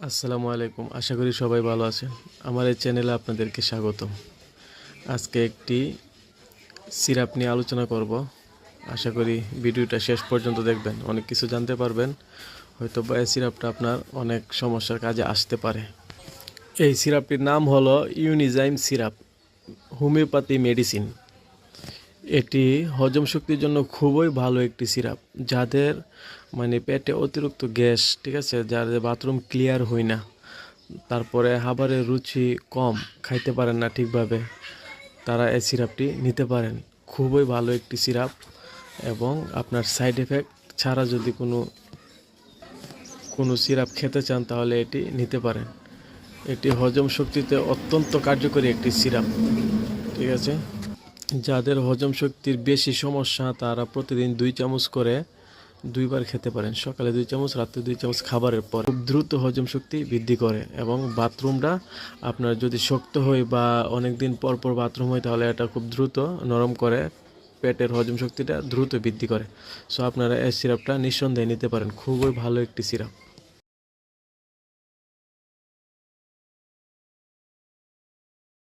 আসসালামু আলাইকুম। আশা করি সবাই ভালো আছেন। আমার এই চ্যানেলে আপনাদেরকে স্বাগতম। আজকে একটি সিরাপ নিয়ে আলোচনা করব। আশা করি ভিডিওটা শেষ পর্যন্ত দেখবেন, অনেক কিছু জানতে পারবেন। হয়তো বা এই সিরাপটা আপনার অনেক সমস্যার কাজে আসতে পারে। এই সিরাপটির নাম হলো ইউনিজাইম সিরাপ, হোমিওপ্যাথি মেডিসিন। এটি হজম শক্তির জন্য খুবই ভালো একটি সিরাপ। যাদের পেটে অতিরিক্ত গ্যাস, ঠিক আছে, যাদের বাথরুম ক্লিয়ার হয় না, তারপরে খাবারের রুচি কম, খাইতে পারেন না ঠিকভাবে, তারা এই সিরাপটি নিতে পারেন। খুবই ভালো একটি সিরাপ এবং আপনার সাইড এফেক্ট ছাড়া যদি কোনো সিরাপ খেতে চান তাহলে এটি নিতে পারেন। এটি হজম শক্তিতে অত্যন্ত কার্যকরী একটি সিরাপ, ঠিক আছে। যাদের হজম শক্তির বেশি সমস্যা তারা প্রতিদিন 2 চামচ করে 2 বার খেতে পারেন। সকালে 2 চামচ, রাত্রে 2 চামচ খাবারের পর। খুব দ্রুত হজম শক্তি বৃদ্ধি করে এবং বাথরুমটা আপনার যদি শক্ত হয় বা অনেক দিন পর পর বাথরুম হয় তাহলে এটা খুব দ্রুত নরম করে, পেটের হজম শক্তিটা দ্রুত বৃদ্ধি করে। সো আপনারা এই সিরাপটা নিঃসন্দেহে নিতে পারেন। খুবই ভালো একটি সিরাপ।